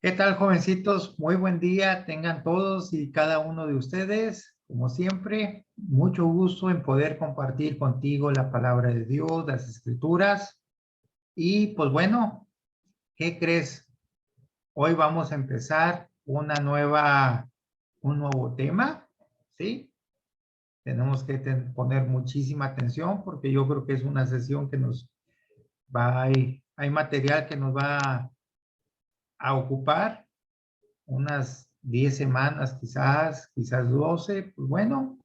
¿Qué tal, jovencitos? Muy buen día tengan todos y cada uno de ustedes. Como siempre, mucho gusto en poder compartir contigo la palabra de Dios, las escrituras. Y pues bueno, ¿qué crees? Hoy vamos a empezar un nuevo tema, ¿sí? Tenemos que poner muchísima atención porque yo creo que es una sesión que hay material que nos va a ocupar unas 10 semanas, quizás 12, pues bueno,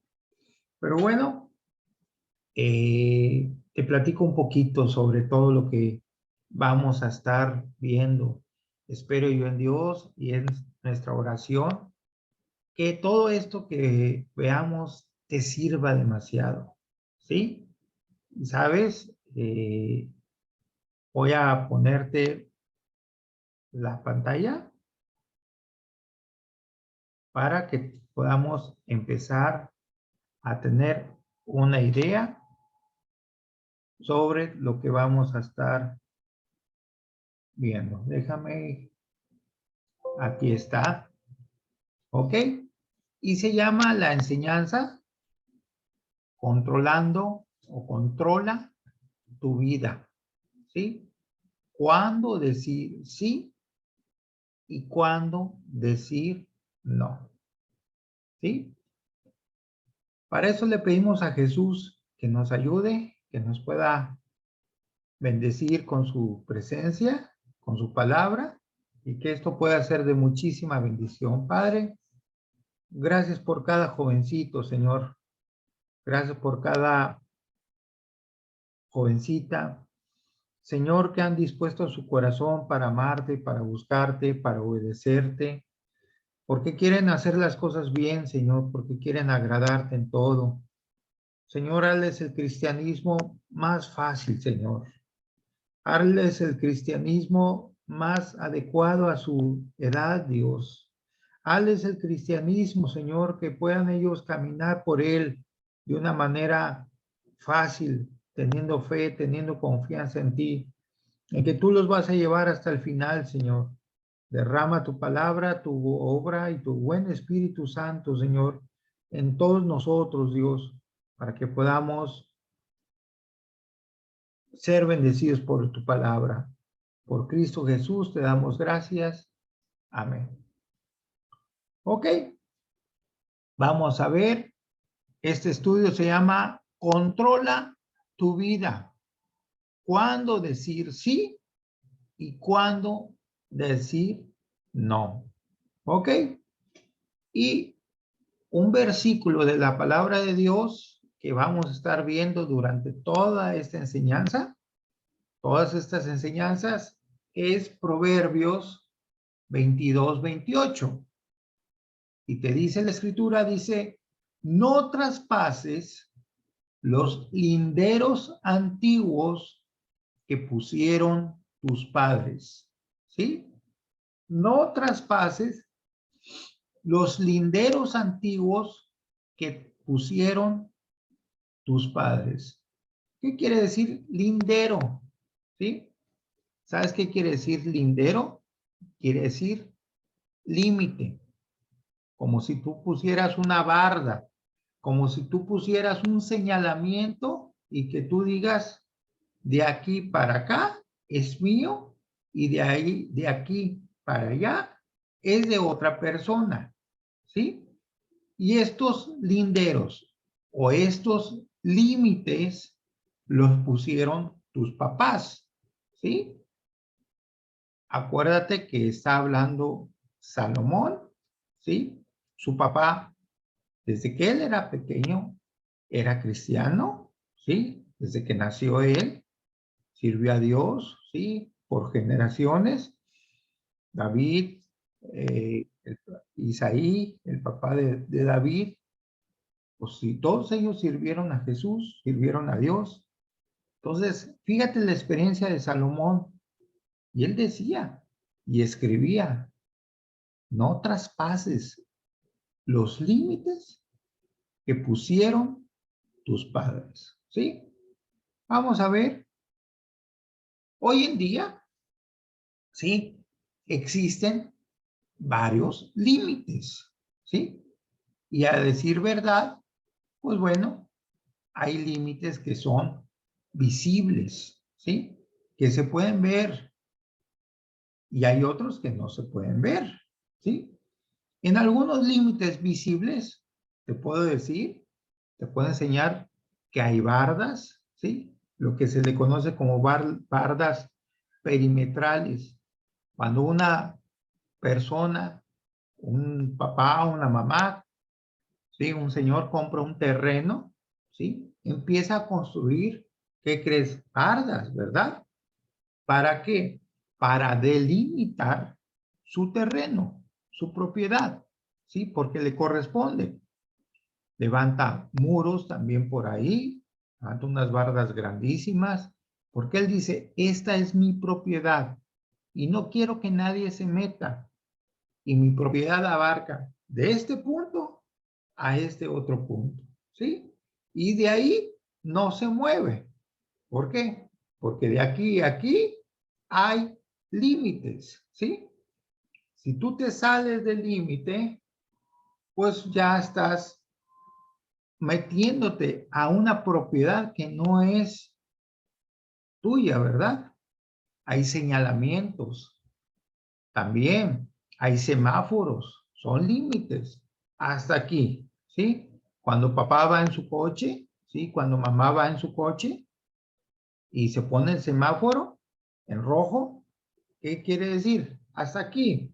pero bueno, te platico un poquito sobre todo lo que vamos a estar viendo. Espero yo en Dios y en nuestra oración que todo esto que veamos te sirva demasiado, ¿sí? ¿Sabes? Voy a ponerte la pantalla para que podamos empezar a tener una idea sobre lo que vamos a estar viendo. Déjame, aquí está, ¿ok? Y se llama la enseñanza controlando o controla tu vida, ¿sí? Cuándo decir sí y cuándo decir no, ¿sí? Para eso le pedimos a Jesús que nos ayude, que nos pueda bendecir con su presencia, con su palabra, y que esto pueda ser de muchísima bendición. Padre, gracias por cada jovencito, Señor. Gracias por cada jovencita, Señor, que han dispuesto su corazón para amarte, para buscarte, para obedecerte, porque quieren hacer las cosas bien, Señor, porque quieren agradarte en todo. Señor, hazles el cristianismo más fácil, Señor. Hazles el cristianismo más adecuado a su edad, Dios. Hazles el cristianismo, Señor, que puedan ellos caminar por él de una manera fácil, teniendo fe, teniendo confianza en ti, en que tú los vas a llevar hasta el final, Señor. Derrama tu palabra, tu obra y tu buen Espíritu Santo, Señor, en todos nosotros, Dios, para que podamos ser bendecidos por tu palabra. Por Cristo Jesús te damos gracias. Amén. Ok, vamos a ver. Este estudio se llama Controla tu vida. ¿Cuándo decir sí y cuándo decir no? Ok. Y un versículo de la palabra de Dios que vamos a estar viendo durante toda esta enseñanza, todas estas enseñanzas, es Proverbios 22-28. Y te dice la escritura, dice, no traspases los linderos antiguos que pusieron tus padres, ¿sí? No traspases los linderos antiguos que pusieron tus padres. ¿Qué quiere decir lindero? ¿Sí? ¿Sabes qué quiere decir lindero? Quiere decir límite, como si tú pusieras una barda, como si tú pusieras un señalamiento y que tú digas, de aquí para acá es mío y de ahí, de aquí para allá es de otra persona, ¿sí? Y estos linderos o estos límites los pusieron tus papás, ¿sí? Acuérdate que está hablando Salomón, ¿sí? Su papá, desde que él era pequeño, era cristiano, ¿sí? Desde que nació él, sirvió a Dios, ¿sí? Por generaciones. David, Isaí, el papá de David, pues sí, todos ellos sirvieron a Jesús, sirvieron a Dios. Entonces, fíjate la experiencia de Salomón. Y él decía y escribía, no traspases los límites que pusieron tus padres. ¿Sí? Vamos a ver. Hoy en día, sí, existen. varios límites, ¿sí? Y a decir verdad, pues bueno, hay límites que son visibles, ¿sí? Que se pueden ver y hay otros que no se pueden ver, ¿sí? En algunos límites visibles, te puedo decir, te puedo enseñar que hay bardas, ¿sí? Lo que se le conoce como bardas perimetrales. Cuando una persona, un papá, una mamá, ¿sí? Un señor compra un terreno, ¿sí? Empieza a construir, ¿qué crees? Bardas, ¿verdad? ¿Para qué? Para delimitar su terreno, su propiedad, ¿sí? Porque le corresponde. Levanta muros también por ahí, levanta unas bardas grandísimas, porque él dice, esta es mi propiedad y no quiero que nadie se meta. Y mi propiedad abarca de este punto a este otro punto, ¿sí? Y de ahí no se mueve. ¿Por qué? Porque de aquí a aquí hay límites, ¿sí? Si tú te sales del límite, pues ya estás metiéndote a una propiedad que no es tuya, ¿verdad? Hay señalamientos también, hay semáforos, son límites. Hasta aquí, ¿sí? Cuando papá va en su coche, ¿sí? Cuando mamá va en su coche y se pone el semáforo en rojo, ¿qué quiere decir? Hasta aquí.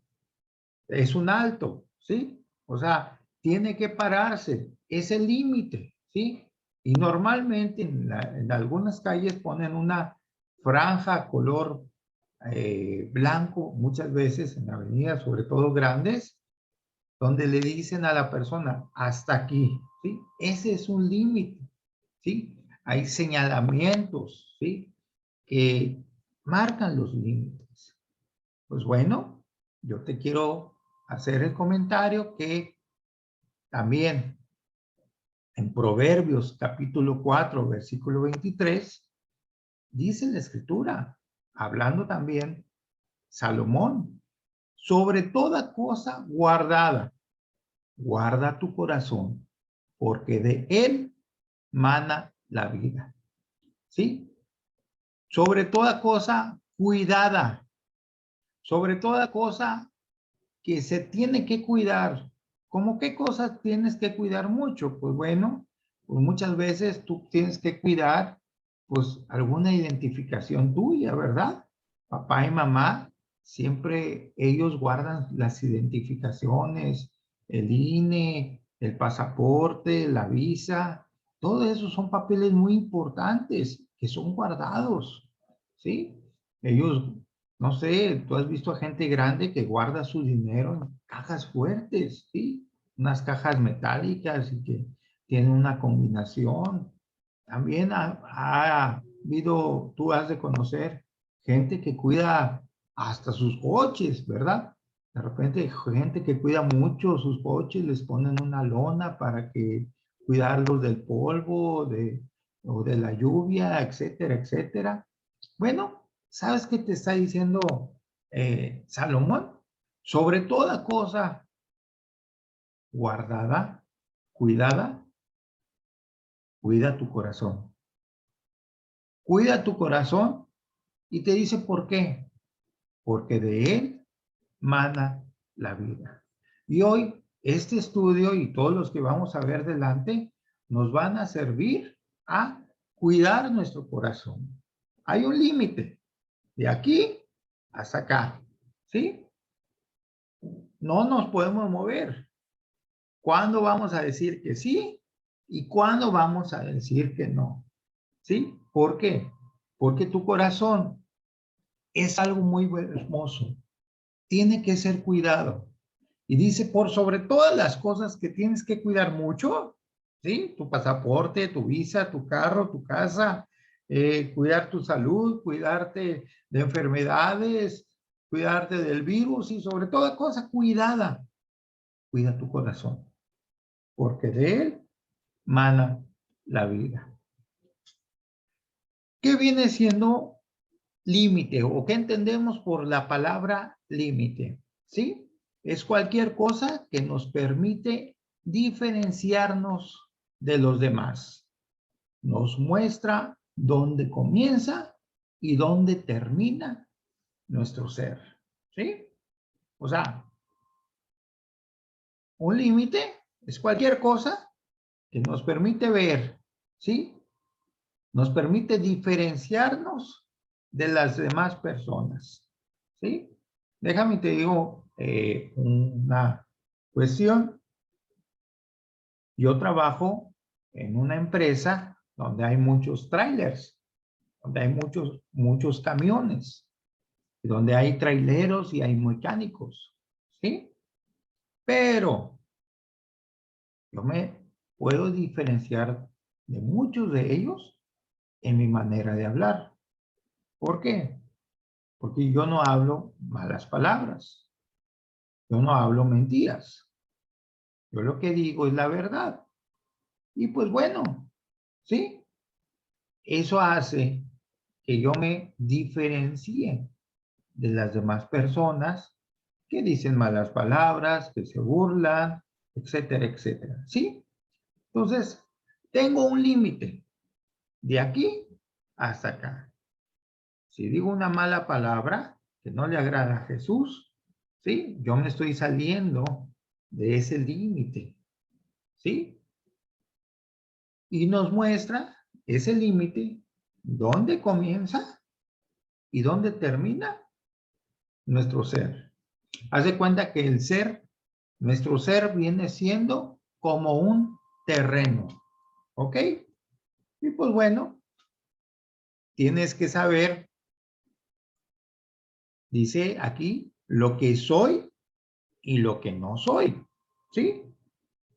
Es un alto, ¿sí? O sea, tiene que pararse, es el límite, ¿sí? Y normalmente en algunas calles ponen una franja color blanco, muchas veces en avenidas, sobre todo grandes, donde le dicen a la persona, hasta aquí, ¿sí? Ese es un límite, ¿sí? Hay señalamientos, ¿sí? Que marcan los límites. Pues bueno, yo te quiero hacer el comentario que también en Proverbios capítulo 4, versículo 23, dice la escritura, hablando también Salomón, sobre toda cosa guardada, guarda tu corazón, porque de él mana la vida. ¿Sí? Sobre toda cosa cuidada, sobre toda cosa que se tiene que cuidar. ¿Cómo qué cosas tienes que cuidar mucho? Pues bueno, pues muchas veces tú tienes que cuidar pues alguna identificación tuya, ¿verdad? Papá y mamá, siempre ellos guardan las identificaciones, el INE, el pasaporte, la visa, todo eso son papeles muy importantes que son guardados, ¿sí? Ellos no sé, tú has visto a gente grande que guarda su dinero en cajas fuertes, ¿sí? Unas cajas metálicas y que tienen una combinación. También ha habido, tú has de conocer gente que cuida hasta sus coches, ¿verdad? De repente gente que cuida mucho sus coches, les ponen una lona para que cuidarlos del polvo, o de la lluvia, etcétera, etcétera. Bueno, ¿sabes qué te está diciendo Salomón? Sobre toda cosa guardada, cuidada, cuida tu corazón. Cuida tu corazón y te dice por qué. Porque de él mana la vida. Y hoy este estudio y todos los que vamos a ver delante nos van a servir a cuidar nuestro corazón. Hay un límite de aquí hasta acá, ¿sí? No nos podemos mover. ¿Cuándo vamos a decir que sí? ¿Y cuándo vamos a decir que no? ¿Sí? ¿Por qué? Porque tu corazón es algo muy hermoso. Tiene que ser cuidado. Y dice, por sobre todas las cosas que tienes que cuidar mucho, ¿sí? Tu pasaporte, tu visa, tu carro, tu casa, cuidar tu salud, cuidarte de enfermedades, cuidarte del virus y sobre toda cosa, cuida tu corazón, porque de él mana la vida. ¿Qué viene siendo límite o qué entendemos por la palabra límite? ¿Sí? Es cualquier cosa que nos permite diferenciarnos de los demás. Nos muestra dónde comienza y dónde termina nuestro ser. ¿Sí? O sea, un límite es cualquier cosa que nos permite ver, ¿sí? Nos permite diferenciarnos de las demás personas, ¿sí? Déjame te digo una cuestión. Yo trabajo en una empresa donde hay muchos trailers, donde hay muchos camiones, donde hay traileros y hay mecánicos, ¿sí? Pero yo me puedo diferenciar de muchos de ellos en mi manera de hablar. ¿Por qué? Porque yo no hablo malas palabras. Yo no hablo mentiras. Yo lo que digo es la verdad. Y pues bueno, ¿sí? Eso hace que yo me diferencie de las demás personas que dicen malas palabras, que se burlan, etcétera, etcétera. ¿Sí? Entonces, tengo un límite de aquí hasta acá. Si digo una mala palabra que no le agrada a Jesús, ¿sí? Yo me estoy saliendo de ese límite, ¿sí? Y nos muestra ese límite, dónde comienza y dónde termina nuestro ser. Haz de cuenta que el ser, nuestro ser viene siendo como un terreno, ¿ok? Y pues bueno, tienes que saber, dice aquí, lo que soy y lo que no soy, ¿sí?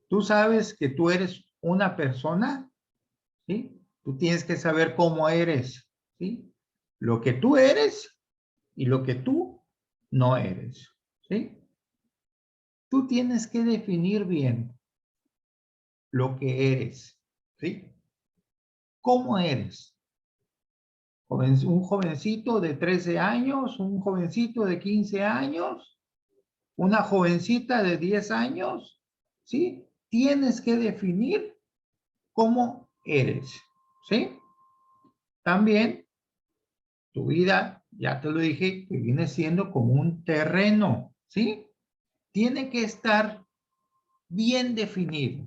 Tú sabes que tú eres una persona, ¿sí? Tú tienes que saber cómo eres, ¿sí? Lo que tú eres y lo que tú no eres, ¿sí? Tú tienes que definir bien lo que eres, ¿sí? ¿Cómo eres? Un jovencito de 13 años, un jovencito de 15 años, una jovencita de 10 años, ¿sí? Tienes que definir cómo eres, ¿sí? También tu vida, ya te lo dije, que viene siendo como un terreno, ¿sí? Tiene que estar bien definido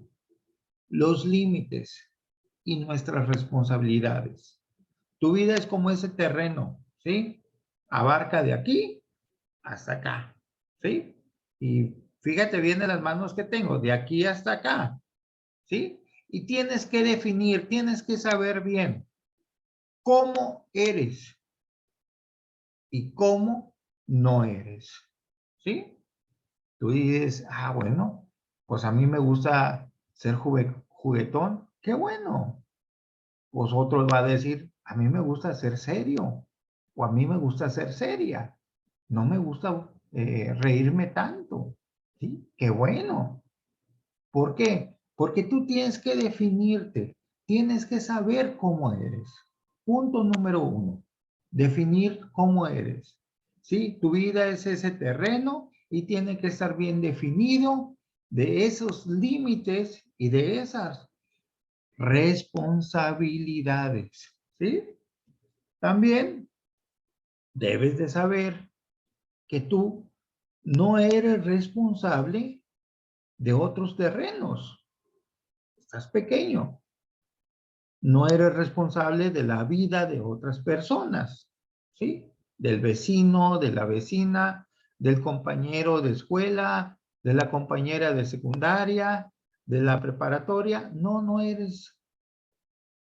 los límites y nuestras responsabilidades. Tu vida es como ese terreno, ¿sí? Abarca de aquí hasta acá, ¿sí? Y fíjate bien en las manos que tengo, de aquí hasta acá, ¿sí? Y tienes que definir, tienes que saber bien cómo eres y cómo no eres, ¿sí? Tú dices, ah, bueno, pues a mí me gusta ser juguetón, qué bueno. Pues otro va a decir, a mí me gusta ser serio, o a mí me gusta ser seria, no me gusta reírme tanto, ¿sí? Qué bueno. ¿Por qué? Porque tú tienes que definirte, tienes que saber cómo eres. Punto número uno, definir cómo eres. ¿Sí? Tu vida es ese terreno y tiene que estar bien definido de esos límites y de esas responsabilidades. ¿Sí? También debes de saber que tú no eres responsable de otros terrenos. Estás pequeño. No eres responsable de la vida de otras personas, ¿sí? Del vecino, de la vecina, del compañero de escuela, de la compañera de secundaria, de la preparatoria. No, no eres,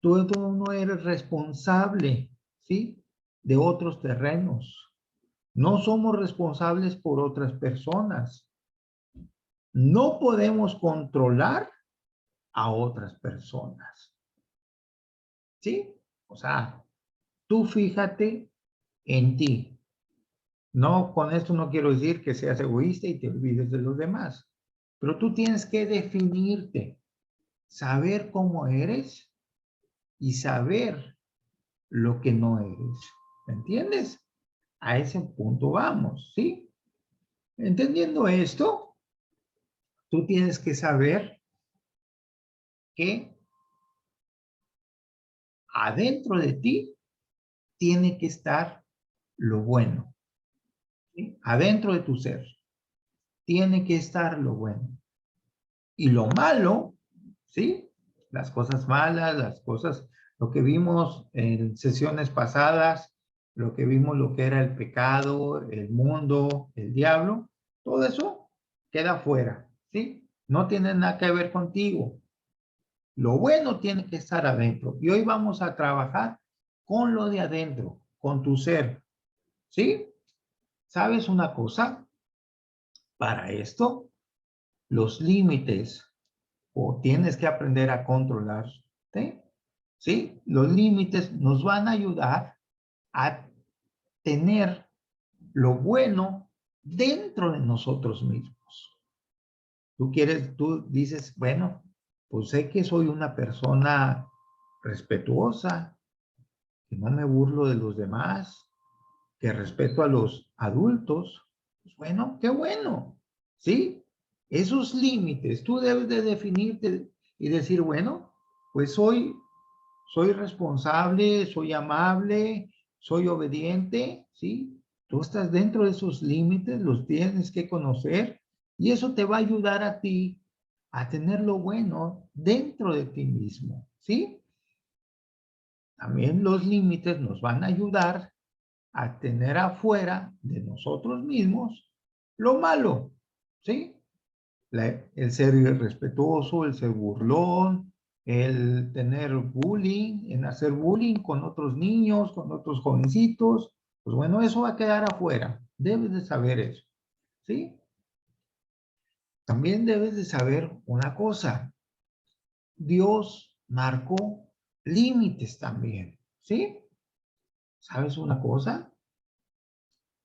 tú no eres responsable, ¿sí? De otros terrenos. No somos responsables por otras personas. No podemos controlar a otras personas, ¿sí? O sea, tú fíjate en ti. No, con esto no quiero decir que seas egoísta y te olvides de los demás, pero tú tienes que definirte, saber cómo eres y saber lo que no eres. ¿Me entiendes? A ese punto vamos, ¿sí? Entendiendo esto, tú tienes que saber que adentro de ti tiene que estar lo bueno, ¿sí? Adentro de tu ser tiene que estar lo bueno. Y lo malo, ¿sí? Las cosas malas, las cosas, lo que vimos en sesiones pasadas, lo que vimos, lo que era el pecado, el mundo, el diablo, todo eso queda fuera, ¿sí? No tiene nada que ver contigo. Lo bueno tiene que estar adentro. Y hoy vamos a trabajar con lo de adentro, con tu ser, ¿sí? ¿Sabes una cosa? Para esto, los límites o tienes que aprender a controlarte, ¿sí? Los límites nos van a ayudar a tener lo bueno dentro de nosotros mismos. Tú dices, bueno, pues sé que soy una persona respetuosa, que no me burlo de los demás, que respeto a los adultos. Pues bueno, qué bueno, ¿sí? Esos límites tú debes de definirte y decir, bueno, pues soy responsable, soy amable, soy obediente, ¿sí? Tú estás dentro de esos límites, los tienes que conocer y eso te va a ayudar a ti a tener lo bueno dentro de ti mismo, ¿sí? También los límites nos van a ayudar a tener afuera de nosotros mismos lo malo, ¿sí? El ser irrespetuoso, el ser burlón, el tener bullying, en hacer bullying con otros niños, con otros jovencitos, pues bueno, eso va a quedar afuera. Debes de saber eso, ¿sí? También debes de saber una cosa. Dios marcó límites también, ¿sí? ¿Sabes una cosa?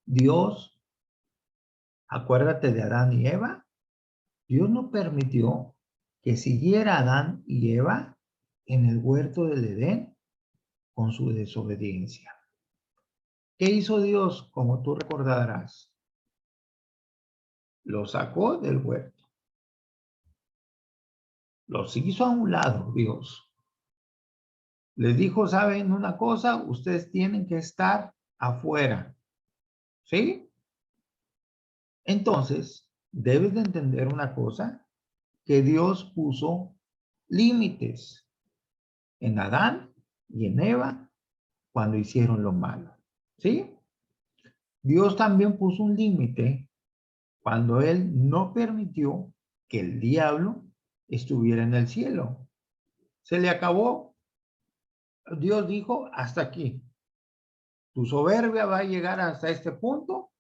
Dios, acuérdate de Adán y Eva. Dios no permitió que siguiera Adán y Eva en el huerto del Edén con su desobediencia. ¿Qué hizo Dios? Como tú recordarás, lo sacó del huerto, los hizo a un lado Dios. Les dijo, ¿saben una cosa? Ustedes tienen que estar afuera, ¿sí? Entonces, debes de entender una cosa, que Dios puso límites en Adán y en Eva cuando hicieron lo malo, ¿sí? Dios también puso un límite cuando Él no permitió que el diablo estuviera en el cielo. Se le acabó. Dios dijo, hasta aquí. Tu soberbia va a llegar hasta este punto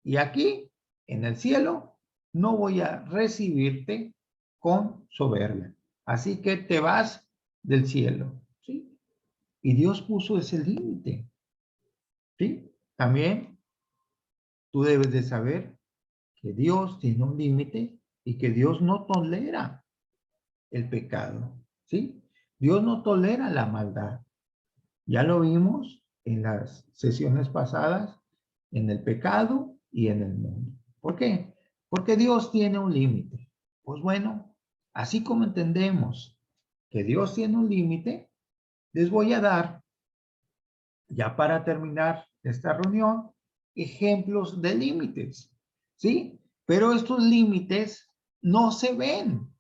y aquí, en el cielo, no voy a recibirte con soberbia. Así que te vas del cielo, ¿sí? Y Dios puso ese límite, ¿sí? También tú debes de saber que Dios tiene un límite y que Dios no tolera el pecado, ¿sí? Dios no tolera la maldad. Ya lo vimos en las sesiones pasadas, en el pecado y en el mundo. ¿Por qué? Porque Dios tiene un límite. Pues bueno, así como entendemos que Dios tiene un límite, les voy a dar, ya para terminar esta reunión, ejemplos de límites, ¿sí? Pero estos límites no se ven,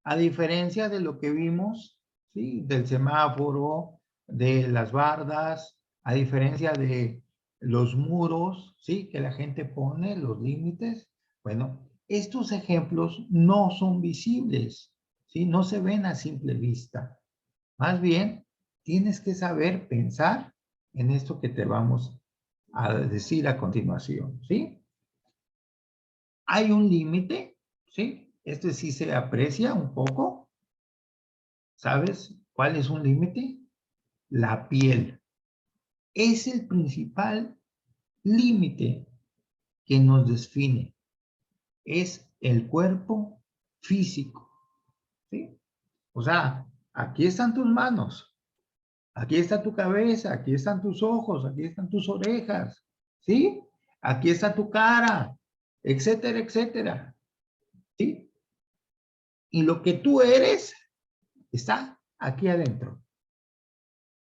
a diferencia de lo que vimos, ¿sí? Del semáforo, de las bardas, a diferencia de los muros, ¿sí? Que la gente pone, los límites. Bueno, estos ejemplos no son visibles, ¿sí? No se ven a simple vista. Más bien, tienes que saber pensar en esto que te vamos a decir a continuación, ¿sí? Hay un límite, ¿sí? Este sí se aprecia un poco. ¿Sabes cuál es un límite? La piel. Es el principal límite que nos define. Es el cuerpo físico, ¿sí? O sea, aquí están tus manos, aquí está tu cabeza, aquí están tus ojos, aquí están tus orejas, ¿sí? Aquí está tu cara, etcétera, etcétera. ¿Sí? Y lo que tú eres está aquí adentro.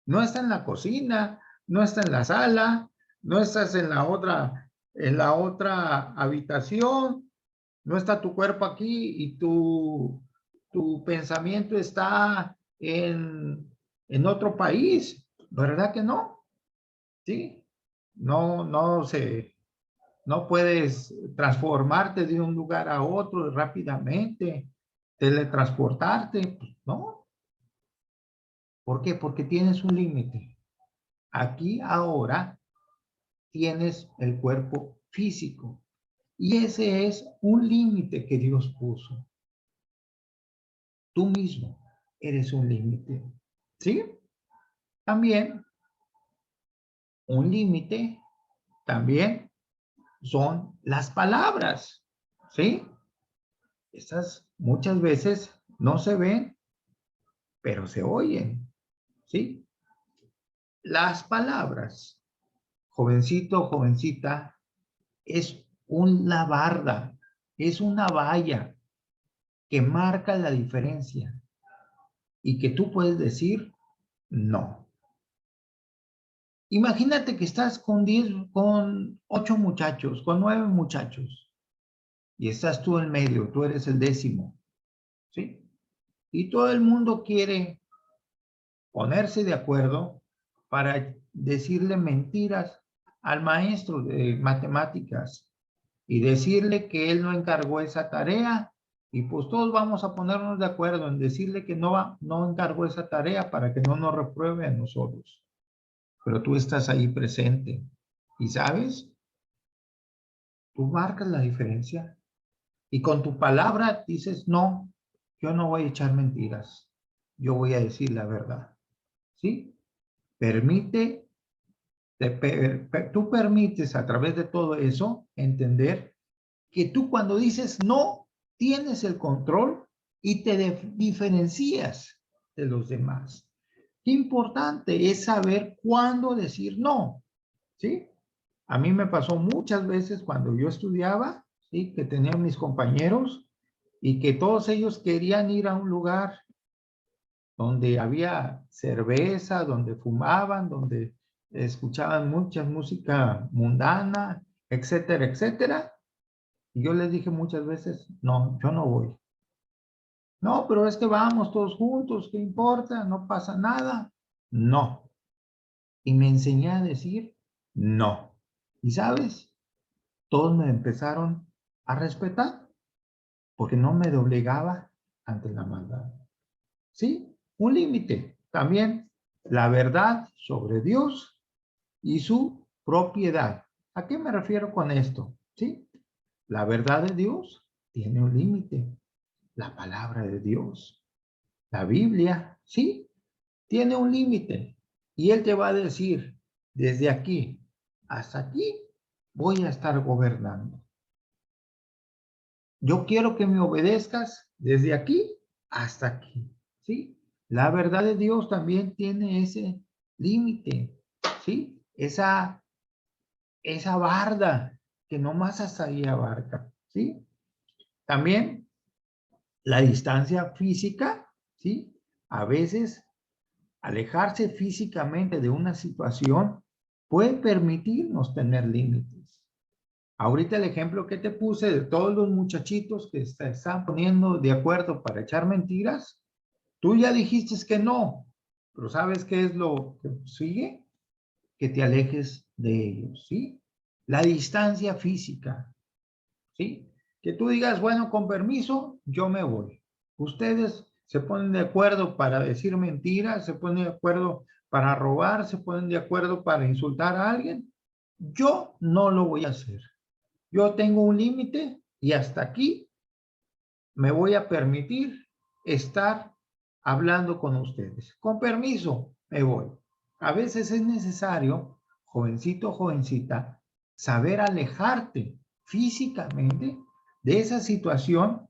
No está en la cocina, no está en la sala, no estás en la otra habitación, no está tu cuerpo aquí y tu pensamiento está en otro país, ¿verdad que no? Sí, no puedes transformarte de un lugar a otro rápidamente, teletransportarte, pues, ¿no? ¿Por qué? Porque tienes un límite. Aquí ahora tienes el cuerpo físico y ese es un límite que Dios puso. Tú mismo eres un límite, ¿sí? También un límite, también son las palabras, ¿sí? Estas muchas veces no se ven, pero se oyen, ¿sí? Las palabras, jovencito, jovencita, es una barda, es una valla que marca la diferencia y que tú puedes decir no. Imagínate que estás con 8 muchachos, con 9 muchachos y estás tú en medio, tú eres el 10º, ¿sí? Y todo el mundo quiere ponerse de acuerdo para decirle mentiras al maestro de matemáticas y decirle que él no encargó esa tarea y pues todos vamos a ponernos de acuerdo en decirle que no encargó esa tarea para que no nos repruebe a nosotros. Pero tú estás ahí presente y sabes, tú marcas la diferencia y con tu palabra dices, no, yo no voy a echar mentiras, yo voy a decir la verdad, ¿sí? Permite, tú permites a través de todo eso entender que tú cuando dices no, tienes el control y te diferencias de los demás. Qué importante es saber cuándo decir no, ¿sí? A mí me pasó muchas veces cuando yo estudiaba, ¿sí? Que tenía mis compañeros y que todos ellos querían ir a un lugar donde había cerveza, donde fumaban, donde escuchaban mucha música mundana, etcétera, etcétera. Y yo les dije muchas veces, no, yo no voy. No, pero es que vamos todos juntos, ¿qué importa? No pasa nada. No. Y me enseñé a decir no. ¿Y sabes? Todos me empezaron a respetar porque no me doblegaba ante la maldad. ¿Sí? Un límite. También la verdad sobre Dios y su propiedad. ¿A qué me refiero con esto? ¿Sí? La verdad de Dios tiene un límite. La palabra de Dios, la Biblia, ¿sí? Tiene un límite. Y Él te va a decir, desde aquí hasta aquí voy a estar gobernando. Yo quiero que me obedezcas desde aquí hasta aquí, ¿sí? La verdad de Dios también tiene ese límite, ¿sí? Esa barda que nomás hasta ahí abarca, ¿sí? También la distancia física, ¿sí? A veces alejarse físicamente de una situación puede permitirnos tener límites. Ahorita el ejemplo que te puse de todos los muchachitos que se están poniendo de acuerdo para echar mentiras, tú ya dijiste que no, pero ¿sabes qué es lo que sigue? Que te alejes de ellos, ¿sí? La distancia física, ¿sí? Que tú digas, bueno, con permiso, yo me voy. Ustedes se ponen de acuerdo para decir mentiras, se ponen de acuerdo para robar, se ponen de acuerdo para insultar a alguien. Yo no lo voy a hacer. Yo tengo un límite y hasta aquí me voy a permitir estar hablando con ustedes. Con permiso, me voy. A veces es necesario, jovencito, jovencita, saber alejarte físicamente de esa situación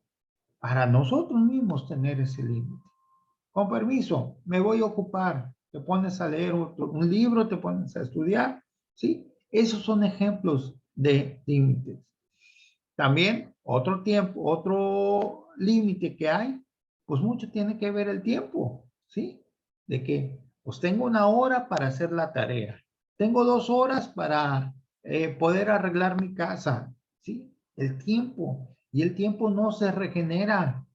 para nosotros mismos tener ese límite. Con permiso, me voy a ocupar. Te pones a leer un libro, te pones a estudiar, ¿sí? Esos son ejemplos de límites. También otro tiempo, otro límite que hay, pues mucho tiene que ver el tiempo, ¿sí? De que, pues tengo 1 hora para hacer la tarea. Tengo 2 horas para poder arreglar mi casa, ¿sí? El tiempo. Y el tiempo no se regenera,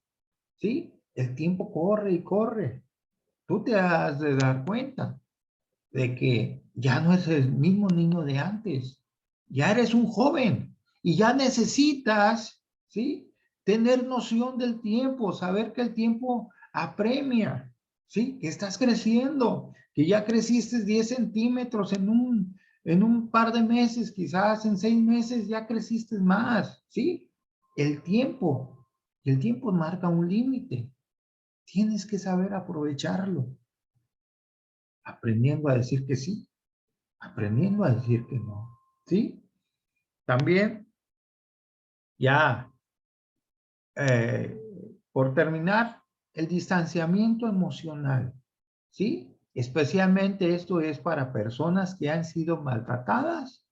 ¿sí? El tiempo corre y corre. Tú te has de dar cuenta de que ya no es el mismo niño de antes. Ya eres un joven y ya necesitas, ¿sí? Tener noción del tiempo, saber que el tiempo apremia, ¿sí? Que estás creciendo, que ya creciste 10 centímetros en un par de meses, quizás en 6 meses ya creciste más, ¿sí? El tiempo marca un límite. Tienes que saber aprovecharlo, aprendiendo a decir que sí, aprendiendo a decir que no, ¿sí? También, ya, eh, por terminar, el distanciamiento emocional, ¿sí? Especialmente esto es para personas que han sido maltratadas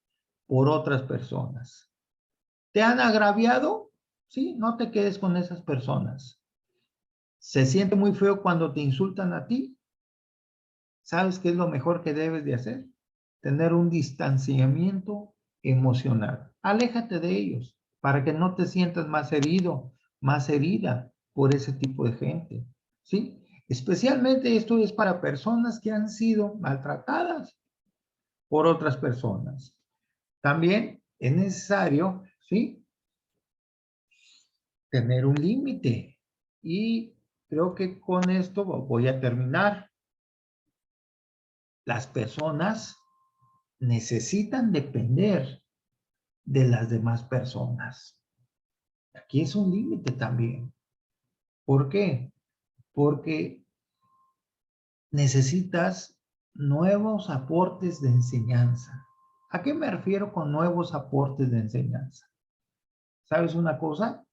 por otras personas. ¿Te han agraviado? Sí, no te quedes con esas personas. ¿Se siente muy feo cuando te insultan a ti? ¿Sabes qué es lo mejor que debes de hacer? Tener un distanciamiento emocional. Aléjate de ellos para que no te sientas más herido, más herida por ese tipo de gente, ¿sí? Especialmente esto es para personas que han sido maltratadas por otras personas. También es necesario, ¿sí? Tener un límite. Y creo que con esto voy a terminar. Las personas necesitan depender de las demás personas. Aquí es un límite también. ¿Por qué? Porque necesitas nuevos aportes de enseñanza. ¿A qué me refiero con nuevos aportes de enseñanza? ¿Sabes una cosa?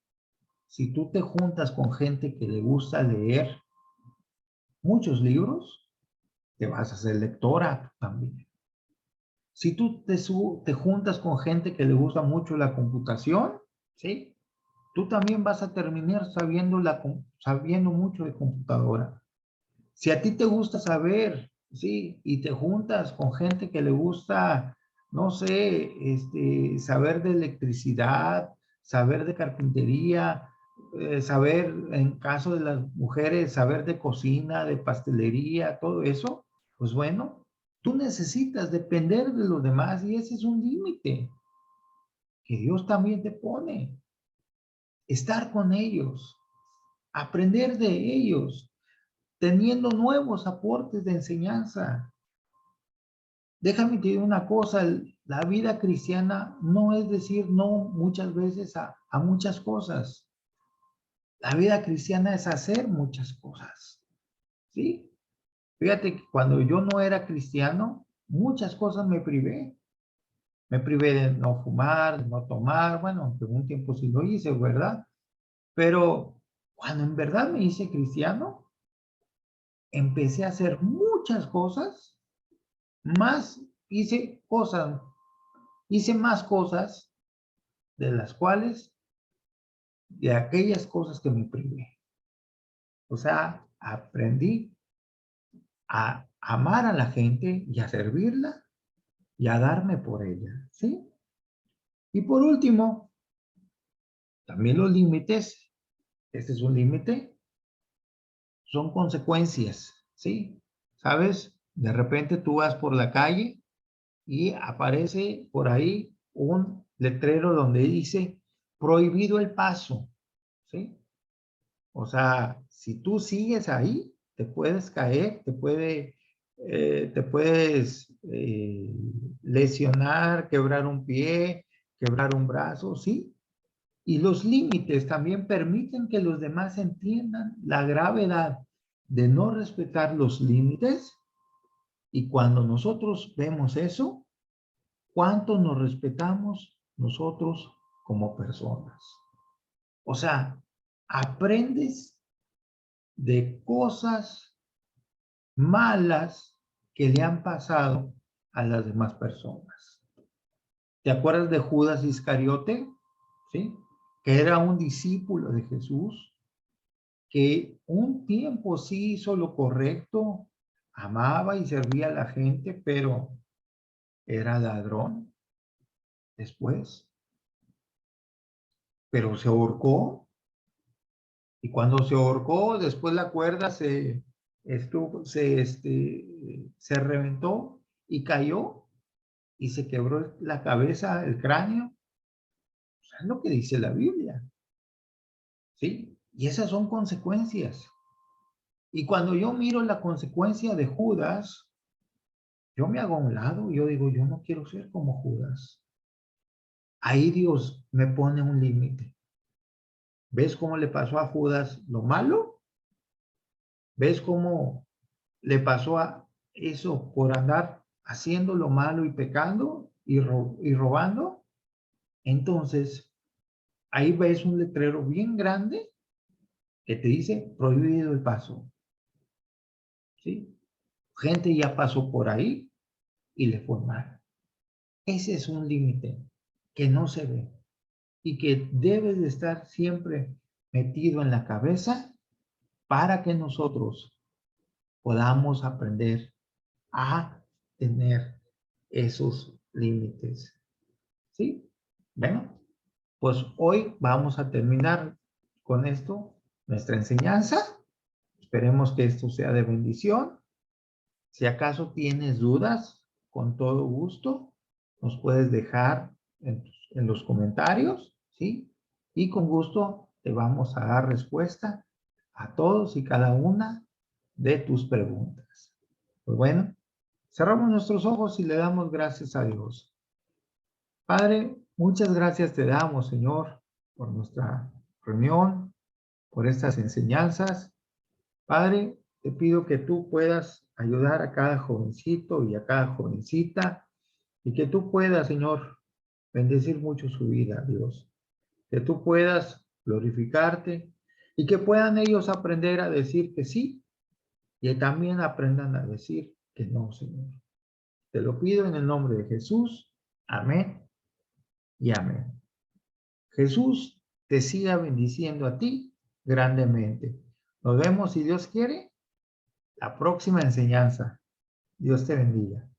Si tú te juntas con gente que le gusta leer muchos libros, te vas a hacer lectora también. Si tú te juntas con gente que le gusta mucho la computación, ¿sí? Tú también vas a terminar sabiendo mucho de computadora. Si a ti te gusta saber, ¿sí? Y te juntas con gente que le gusta, no sé, saber de electricidad, saber de carpintería, saber, en caso de las mujeres, saber de cocina, de pastelería, todo eso, pues bueno, tú necesitas depender de los demás y ese es un límite que Dios también te pone. Estar con ellos, aprender de ellos, teniendo nuevos aportes de enseñanza. Déjame te decir una cosa, la vida cristiana no es decir no muchas veces a muchas cosas. La vida cristiana es hacer muchas cosas, ¿sí? Fíjate que cuando yo no era cristiano, muchas cosas me privé. Me privé de no fumar, de no tomar, bueno, aunque un tiempo sí lo hice, ¿verdad? Pero cuando en verdad me hice cristiano, empecé a hacer muchas cosas, más hice más cosas de las cuales, de aquellas cosas que me privé. O sea, aprendí a amar a la gente y a servirla y a darme por ella, ¿sí? Y por último, también los límites, este es un límite, son consecuencias, ¿sí? ¿Sabes? De repente tú vas por la calle y aparece por ahí un letrero donde dice prohibido el paso, ¿sí? O sea, si tú sigues ahí, te puedes caer, te puedes lesionar, quebrar un pie, quebrar un brazo, ¿sí? Y los límites también permiten que los demás entiendan la gravedad de no respetar los límites. Y cuando nosotros vemos eso, ¿cuánto nos respetamos nosotros como personas? O sea, aprendes de cosas malas que le han pasado a las demás personas. ¿Te acuerdas de Judas Iscariote? ¿Sí? que era un discípulo de Jesús, que un tiempo sí hizo lo correcto, amaba y servía a la gente, pero era ladrón después, pero se ahorcó, y cuando se ahorcó, después la cuerda se reventó y cayó y se quebró la cabeza, el cráneo. Es lo que dice la Biblia, ¿sí? Y esas son consecuencias. Y cuando yo miro la consecuencia de Judas, yo me hago a un lado y yo digo, yo no quiero ser como Judas. Ahí Dios me pone un límite. ¿Ves cómo le pasó a Judas lo malo? ¿Ves cómo le pasó a eso por andar haciendo lo malo y pecando y robando? Entonces, ahí ves un letrero bien grande que te dice prohibido el paso, ¿sí? Gente ya pasó por ahí y le fue mal. Ese es un límite que no se ve y que debe de estar siempre metido en la cabeza para que nosotros podamos aprender a tener esos límites, ¿sí? Bueno, pues hoy vamos a terminar con esto, nuestra enseñanza. Esperemos que esto sea de bendición. Si acaso tienes dudas, con todo gusto, nos puedes dejar en los comentarios, ¿sí? Y con gusto te vamos a dar respuesta a todos y cada una de tus preguntas. Pues bueno, cerramos nuestros ojos y le damos gracias a Dios. Padre, muchas gracias te damos, Señor, por nuestra reunión, por estas enseñanzas. Padre, te pido que tú puedas ayudar a cada jovencito y a cada jovencita y que tú puedas, Señor, bendecir mucho su vida, Dios. Que tú puedas glorificarte y que puedan ellos aprender a decir que sí y también aprendan a decir que no, Señor. Te lo pido en el nombre de Jesús. Amén y amén. Jesús te siga bendiciendo a ti grandemente. Nos vemos, si Dios quiere, la próxima enseñanza. Dios te bendiga.